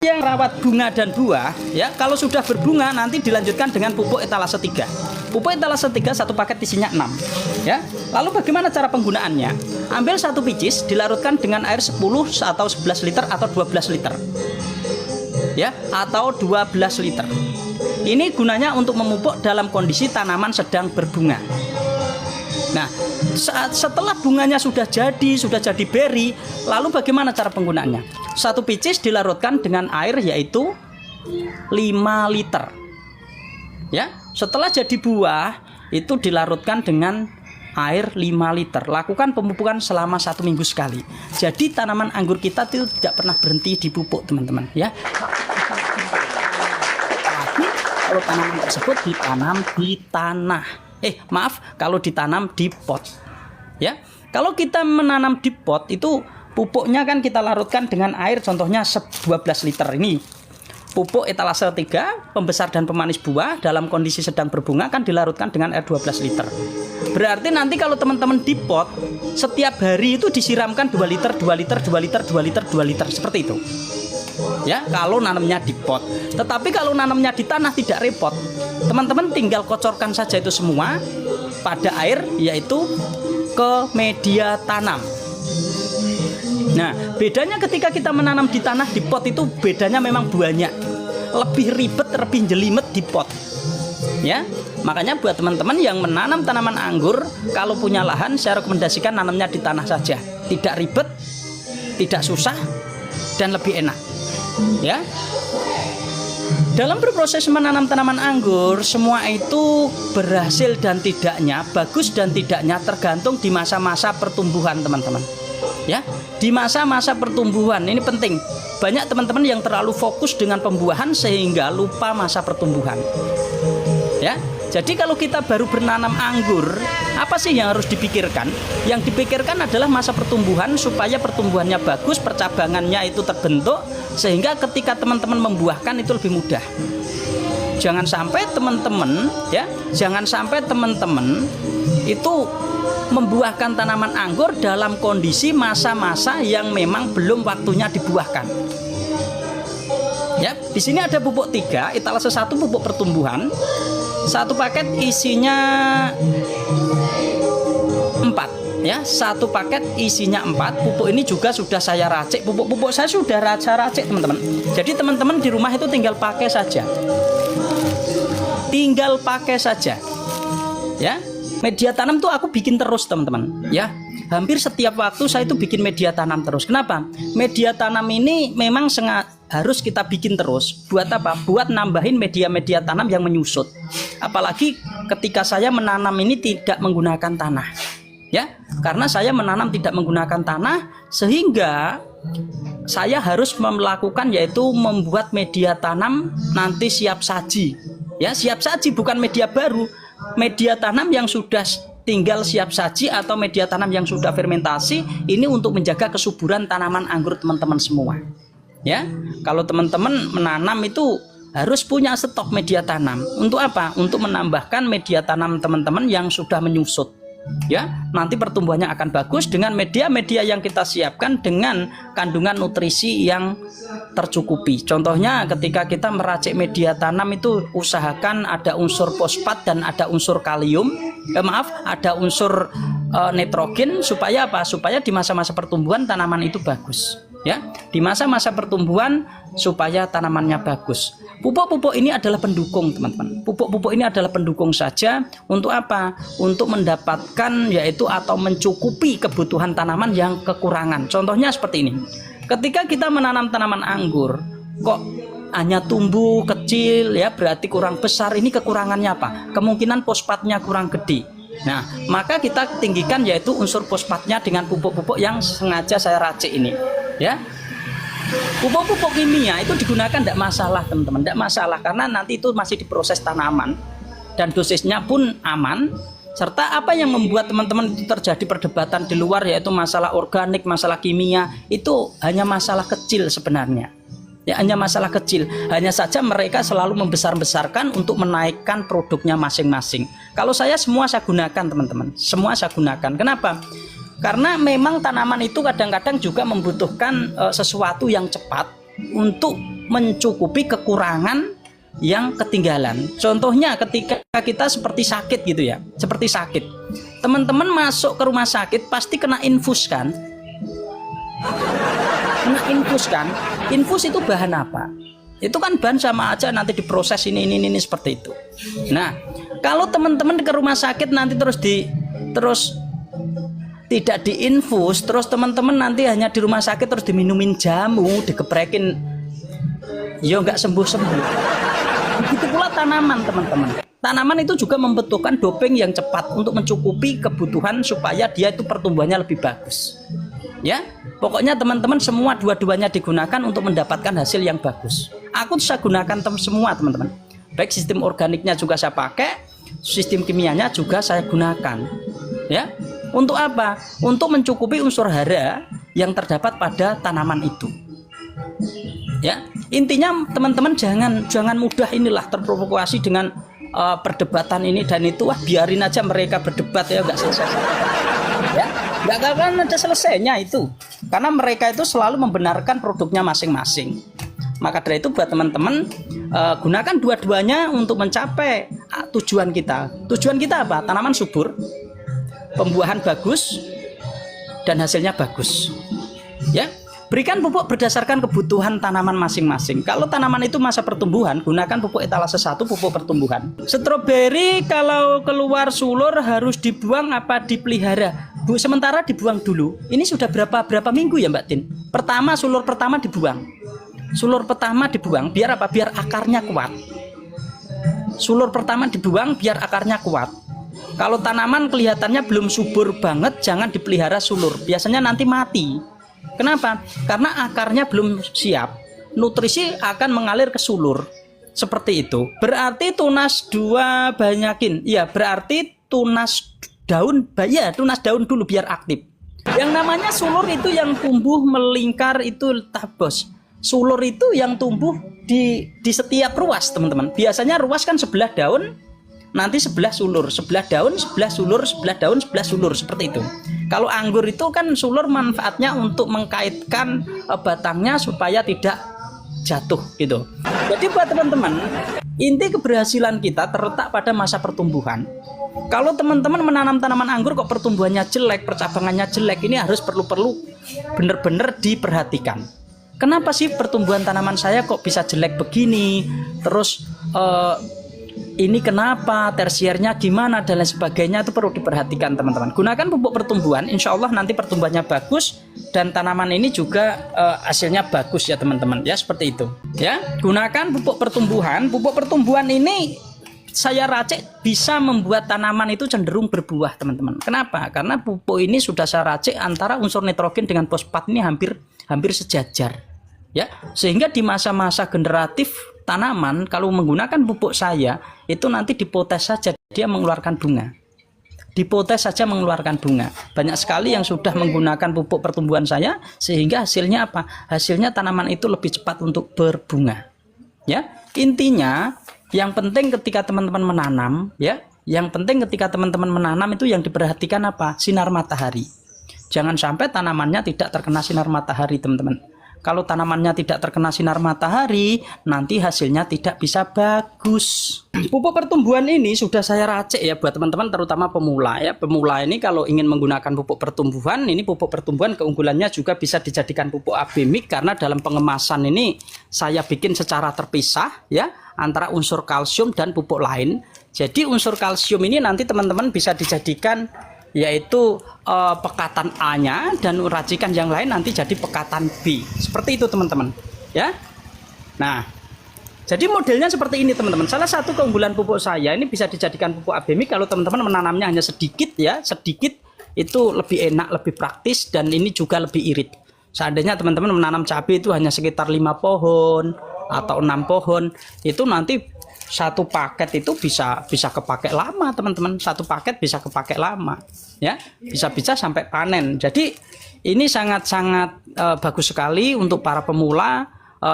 Yang rawat bunga dan buah, ya, kalau sudah berbunga nanti dilanjutkan dengan pupuk etalase 3. Pupuk etalase 3 satu paket isinya 6, ya. Lalu bagaimana cara penggunaannya? Ambil satu picis, dilarutkan dengan air 10 atau 11 liter atau 12 liter. Ya, atau 12 liter. Ini gunanya untuk memupuk dalam kondisi tanaman sedang berbunga. Nah, setelah bunganya sudah jadi beri, lalu bagaimana cara penggunaannya? Satu picis dilarutkan dengan air yaitu 5 liter. Ya, setelah jadi buah itu dilarutkan dengan air 5 liter. Lakukan pemupukan selama 1 minggu sekali. Jadi tanaman anggur kita itu tidak pernah berhenti dipupuk, teman-teman, ya. Kalau tanaman tersebut ditanam di tanah. Kalau ditanam di pot. Ya. Kalau kita menanam di pot itu pupuknya kan kita larutkan dengan air contohnya 12 liter ini. Pupuk etalase 3, pembesar dan pemanis buah dalam kondisi sedang berbunga kan dilarutkan dengan air 12 liter. Berarti nanti kalau teman-teman di pot setiap hari itu disiramkan 2 liter, 2 liter, 2 liter, 2 liter, 2 liter seperti itu. Ya, kalau nanamnya di pot. Tetapi kalau nanamnya di tanah tidak repot. Teman-teman tinggal kocorkan saja itu semua pada air yaitu ke media tanam. Nah, bedanya ketika kita menanam di tanah di pot itu bedanya memang banyak. Lebih ribet, lebih jelimet di pot. Ya. Makanya buat teman-teman yang menanam tanaman anggur, kalau punya lahan saya rekomendasikan nanamnya di tanah saja. Tidak ribet, tidak susah dan lebih enak. Ya. Dalam berproses menanam tanaman anggur, semua itu berhasil dan tidaknya, bagus dan tidaknya tergantung di masa-masa pertumbuhan, teman-teman. Ya, di masa-masa pertumbuhan ini penting. Banyak teman-teman yang terlalu fokus dengan pembuahan sehingga lupa masa pertumbuhan. Ya, jadi kalau kita baru bernanam anggur, apa sih yang harus dipikirkan? Yang dipikirkan adalah masa pertumbuhan supaya pertumbuhannya bagus, percabangannya itu terbentuk sehingga ketika teman-teman membuahkan itu lebih mudah. Jangan sampai teman-teman, ya, jangan sampai teman-teman itu membuahkan tanaman anggur dalam kondisi masa-masa yang memang belum waktunya dibuahkan. Ya, di sini ada pupuk 3, etalase 1 pupuk pertumbuhan. Satu paket isinya 4, ya. Satu paket isinya 4. Pupuk ini juga sudah saya racik. Pupuk-pupuk saya sudah racik, teman-teman. Jadi teman-teman di rumah itu tinggal pakai saja. Tinggal pakai saja. Ya. Media tanam tuh aku bikin terus, teman-teman, ya. Hampir setiap waktu saya itu bikin media tanam terus. Kenapa? Media tanam ini memang harus kita bikin terus. Buat apa? Buat nambahin media-media tanam yang menyusut. Apalagi ketika saya menanam ini tidak menggunakan tanah. Ya, karena saya menanam tidak menggunakan tanah sehingga saya harus melakukan yaitu membuat media tanam nanti siap saji. Ya, siap saji bukan media baru. Media tanam yang sudah tinggal siap saji atau media tanam yang sudah fermentasi ini untuk menjaga kesuburan tanaman anggur teman-teman semua. Ya, kalau teman-teman menanam itu harus punya stok media tanam. Untuk apa? Untuk menambahkan media tanam teman-teman yang sudah menyusut. Ya, nanti pertumbuhannya akan bagus dengan media-media yang kita siapkan dengan kandungan nutrisi yang tercukupi. Contohnya ketika kita meracik media tanam itu usahakan ada unsur fosfat dan ada unsur kalium. Ada unsur nitrogen supaya apa? Supaya di masa-masa pertumbuhan tanaman itu bagus. Ya, di masa-masa pertumbuhan supaya tanamannya bagus. Pupuk-pupuk ini adalah pendukung, teman-teman. Pupuk-pupuk ini adalah pendukung saja. Untuk apa? Untuk mendapatkan yaitu atau mencukupi kebutuhan tanaman yang kekurangan. Contohnya seperti ini. Ketika kita menanam tanaman anggur, kok hanya tumbuh kecil, ya berarti kurang besar. Ini kekurangannya apa? Kemungkinan fosfatnya kurang gede. Nah, maka kita tinggikan yaitu unsur fosfatnya dengan pupuk-pupuk yang sengaja saya racik ini. Ya, pupuk-pupuk kimia itu digunakan tidak masalah, teman-teman, tidak masalah karena nanti itu masih diproses tanaman dan dosisnya pun aman. Serta apa yang membuat teman-teman itu terjadi perdebatan di luar yaitu masalah organik, masalah kimia itu hanya masalah kecil sebenarnya. Ya, hanya masalah kecil. Hanya saja mereka selalu membesar-besarkan untuk menaikkan produknya masing-masing. Kalau saya semua saya gunakan, teman-teman. Semua saya gunakan. Kenapa? Karena memang tanaman itu kadang-kadang juga membutuhkan sesuatu yang cepat untuk mencukupi kekurangan yang ketinggalan. Contohnya ketika kita seperti sakit gitu ya, seperti sakit, teman-teman masuk ke rumah sakit pasti kena infus kan? Kena infus kan? Infus itu bahan apa? Itu kan bahan sama aja, nanti diproses ini seperti itu. Nah, kalau teman-teman ke rumah sakit nanti terus tidak diinfus, terus teman-teman nanti hanya di rumah sakit terus diminumin jamu, digeprekin, ya nggak sembuh-sembuh. Begitu pula tanaman, teman-teman. Tanaman itu juga membutuhkan doping yang cepat untuk mencukupi kebutuhan supaya dia itu pertumbuhannya lebih bagus. Ya, pokoknya teman-teman semua dua-duanya digunakan untuk mendapatkan hasil yang bagus. Aku saya gunakan semua, teman-teman. Baik sistem organiknya juga saya pakai, sistem kimianya juga saya gunakan. Ya, untuk apa? Untuk mencukupi unsur hara yang terdapat pada tanaman itu. Ya, intinya teman-teman jangan mudah inilah terprovokasi dengan perdebatan ini dan itu. Wah, biarin aja mereka berdebat ya, nggak selesai. Ya, nggak akan ada selesainya itu, karena mereka itu selalu membenarkan produknya masing-masing. Maka dari itu buat teman-teman, gunakan dua-duanya untuk mencapai tujuan kita. Tujuan kita apa? Tanaman subur, pembuahan bagus, dan hasilnya bagus. Ya, berikan pupuk berdasarkan kebutuhan tanaman masing-masing. Kalau tanaman itu masa pertumbuhan, gunakan pupuk etalase 1, pupuk pertumbuhan. Stroberi kalau keluar sulur harus dibuang apa dipelihara? Bu, sementara dibuang dulu. Ini sudah berapa minggu ya Mbak Tin? Sulur pertama dibuang. Sulur pertama dibuang biar apa? Biar akarnya kuat. Sulur pertama dibuang biar akarnya kuat. Kalau tanaman kelihatannya belum subur banget, jangan dipelihara sulur. Biasanya nanti mati. Kenapa? Karena akarnya belum siap. Nutrisi akan mengalir ke sulur. Seperti itu. Berarti tunas 2 banyakin. Ya, berarti tunas daun, ya tunas daun dulu biar aktif. Yang namanya sulur itu yang tumbuh melingkar itu tabos. Sulur itu yang tumbuh di setiap ruas, teman-teman. Biasanya ruas kan sebelah daun, nanti sebelah sulur, sebelah daun, sebelah sulur, sebelah daun, sebelah sulur, seperti itu. Kalau anggur itu kan sulur manfaatnya untuk mengkaitkan batangnya supaya tidak jatuh gitu. Jadi buat teman-teman, inti keberhasilan kita terletak pada masa pertumbuhan. Kalau teman-teman menanam tanaman anggur kok pertumbuhannya jelek, percabangannya jelek, ini harus perlu benar-benar diperhatikan. Kenapa sih pertumbuhan tanaman saya kok bisa jelek begini? Terus ini kenapa, tersiernya gimana dan lain sebagainya, itu perlu diperhatikan teman-teman. Gunakan pupuk pertumbuhan, insya Allah nanti pertumbuhannya bagus dan tanaman ini juga hasilnya bagus ya teman-teman. Ya seperti itu. Ya, gunakan pupuk pertumbuhan. Pupuk pertumbuhan ini saya racik bisa membuat tanaman itu cenderung berbuah teman-teman. Kenapa? Karena pupuk ini sudah saya racik antara unsur nitrogen dengan fosfat ini hampir sejajar. Ya, sehingga di masa-masa generatif tanaman kalau menggunakan pupuk saya itu nanti dipotes saja dia mengeluarkan bunga. Dipotes saja mengeluarkan bunga. Banyak sekali yang sudah menggunakan pupuk pertumbuhan saya sehingga hasilnya apa? Hasilnya tanaman itu lebih cepat untuk berbunga. Ya, intinya yang penting ketika teman-teman menanam, ya, yang penting ketika teman-teman menanam itu yang diperhatikan apa? Sinar matahari. Jangan sampai tanamannya tidak terkena sinar matahari, teman-teman. Kalau tanamannya tidak terkena sinar matahari, nanti hasilnya tidak bisa bagus. Pupuk pertumbuhan ini sudah saya racik ya buat teman-teman, terutama pemula ya. Pemula ini kalau ingin menggunakan pupuk pertumbuhan, ini pupuk pertumbuhan keunggulannya juga bisa dijadikan pupuk AB mix karena dalam pengemasan ini saya bikin secara terpisah ya antara unsur kalsium dan pupuk lain. Jadi unsur kalsium ini nanti teman-teman bisa dijadikan yaitu pekatan A-nya dan racikan yang lain nanti jadi pekatan B. Seperti itu teman-teman ya. Nah, jadi modelnya seperti ini teman-teman. Salah satu keunggulan pupuk saya ini bisa dijadikan pupuk AB mix kalau teman-teman menanamnya hanya sedikit ya, sedikit itu lebih enak, lebih praktis dan ini juga lebih irit. Seandainya teman-teman menanam cabai itu hanya sekitar 5 pohon atau 6 pohon, itu nanti satu paket itu bisa kepake lama teman-teman. Satu paket bisa kepake lama ya, bisa sampai panen. Jadi ini sangat-sangat bagus sekali untuk para pemula.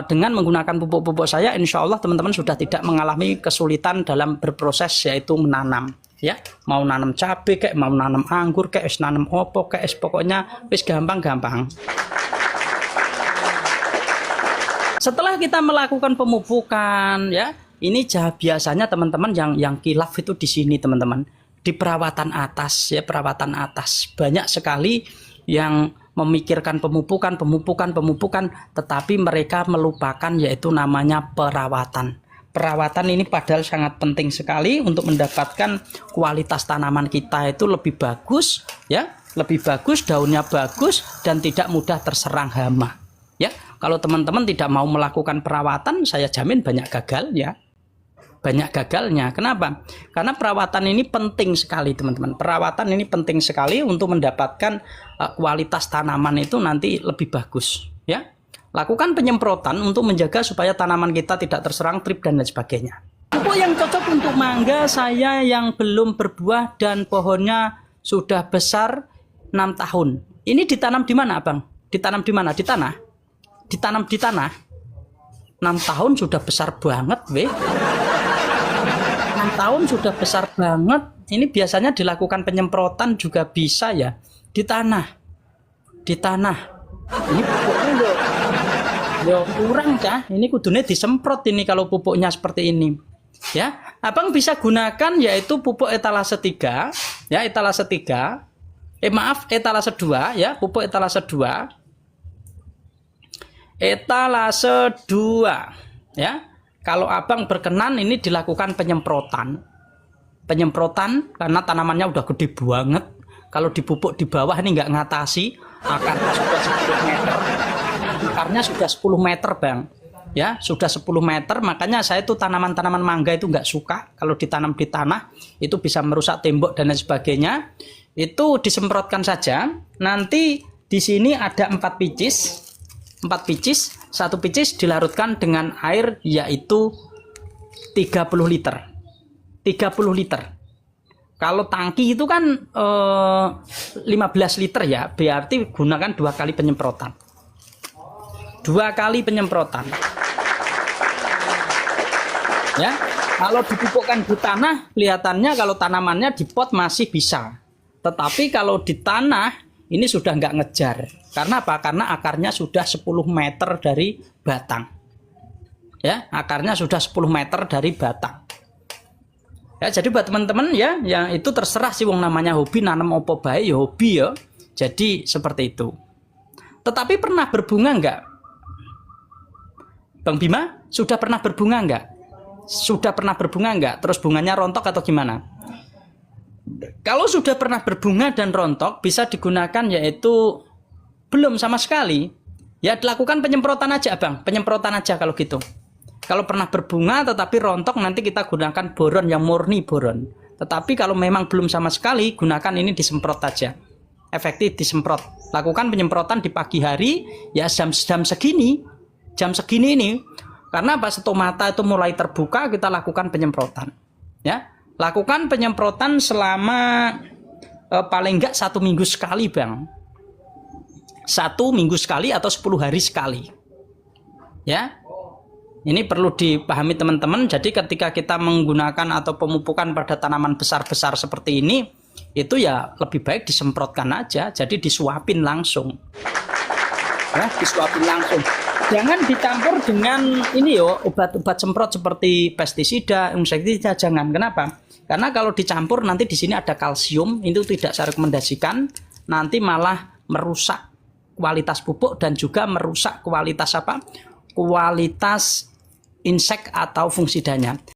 Dengan menggunakan pupuk-pupuk saya, insya Allah teman-teman sudah tidak mengalami kesulitan dalam berproses yaitu menanam ya. Mau nanam cabai kayak mau nanam anggur kayak nanam opo kayak pokoknya wis gampang-gampang. Setelah kita melakukan pemupukan, ya, ini biasanya teman-teman yang kilaf itu di sini teman-teman, di perawatan atas, ya, perawatan atas banyak sekali yang memikirkan pemupukan, tetapi mereka melupakan yaitu namanya perawatan. Perawatan ini padahal sangat penting sekali untuk mendapatkan kualitas tanaman kita itu lebih bagus, ya, lebih bagus, daunnya bagus dan tidak mudah terserang hama. Ya, kalau teman-teman tidak mau melakukan perawatan, saya jamin banyak gagal, ya. Banyak gagalnya. Kenapa? Karena perawatan ini penting sekali, teman-teman. Perawatan ini penting sekali untuk mendapatkan kualitas tanaman itu nanti lebih bagus, ya. Lakukan penyemprotan untuk menjaga supaya tanaman kita tidak terserang trip dan lain sebagainya. Pupuk yang cocok untuk mangga saya yang belum berbuah dan pohonnya sudah besar 6 tahun. Ini ditanam di mana, Abang? Ditanam di mana? Di tanah? Ditanam di tanah. 6 tahun sudah besar banget, weh. 6 tahun sudah besar banget. Ini biasanya dilakukan penyemprotan juga bisa, ya. Di tanah. Di tanah. Ini pupuknya yo kurang, cah. Ini kudunya disemprot ini kalau pupuknya seperti ini. Ya, Abang bisa gunakan yaitu pupuk etalase 3, ya, etalase 3. Etalase 2, ya, pupuk etalase 2. Etalase 2, ya. Kalau Abang berkenan ini dilakukan penyemprotan. Penyemprotan karena tanamannya udah gede banget. Kalau dipupuk di bawah ini nggak ngatasi, akarnya sudah 10 meter. Akarnya sudah 10 meter, Bang. Ya, sudah 10 meter, makanya saya tuh tanaman-tanaman mangga itu nggak suka kalau ditanam di tanah, itu bisa merusak tembok dan lain sebagainya. Itu disemprotkan saja. Nanti di sini ada 4 picis. 4 picis, 1 picis dilarutkan dengan air yaitu 30 liter. 30 liter. Kalau tangki itu kan 15 liter, ya, berarti gunakan 2 kali penyemprotan. 2 kali penyemprotan. Ya, kalau dipupukkan di tanah, kelihatannya kalau tanamannya di pot masih bisa. Tetapi kalau di tanah, ini sudah nggak ngejar. Karena apa? Karena akarnya sudah 10 meter dari batang. Ya, akarnya sudah 10 meter dari batang. Ya, jadi buat teman-teman, ya, yang itu terserah sih, wong namanya hobi, nanam opo bae ya hobi, ya. Jadi seperti itu. Tetapi pernah berbunga nggak? Bang Bima, sudah pernah berbunga nggak? Sudah pernah berbunga nggak? Terus bunganya rontok atau gimana? Kalau sudah pernah berbunga dan rontok, bisa digunakan yaitu belum sama sekali. Ya, dilakukan penyemprotan aja, Bang. Penyemprotan aja kalau gitu. Kalau pernah berbunga tetapi rontok, nanti kita gunakan boron yang murni boron. Tetapi kalau memang belum sama sekali, gunakan ini disemprot aja. Efektif disemprot. Lakukan penyemprotan di pagi hari, ya, jam segini. Jam segini ini, karena pas stomata itu mulai terbuka, kita lakukan penyemprotan. Ya, lakukan penyemprotan selama paling enggak 1 minggu sekali, Bang. 1 minggu sekali atau 10 hari sekali. Ya, ini perlu dipahami teman-teman. Jadi ketika kita menggunakan atau pemupukan pada tanaman besar-besar seperti ini, itu ya lebih baik disemprotkan aja. Jadi disuapin langsung. Ya, disuapin langsung. Jangan dicampur dengan ini yo, obat-obat semprot seperti pestisida, insektisida, jangan. Kenapa? Karena kalau dicampur nanti di sini ada kalsium, itu tidak saya rekomendasikan. Nanti malah merusak kualitas pupuk dan juga merusak kualitas apa? Kualitas insek atau fungsida-nya.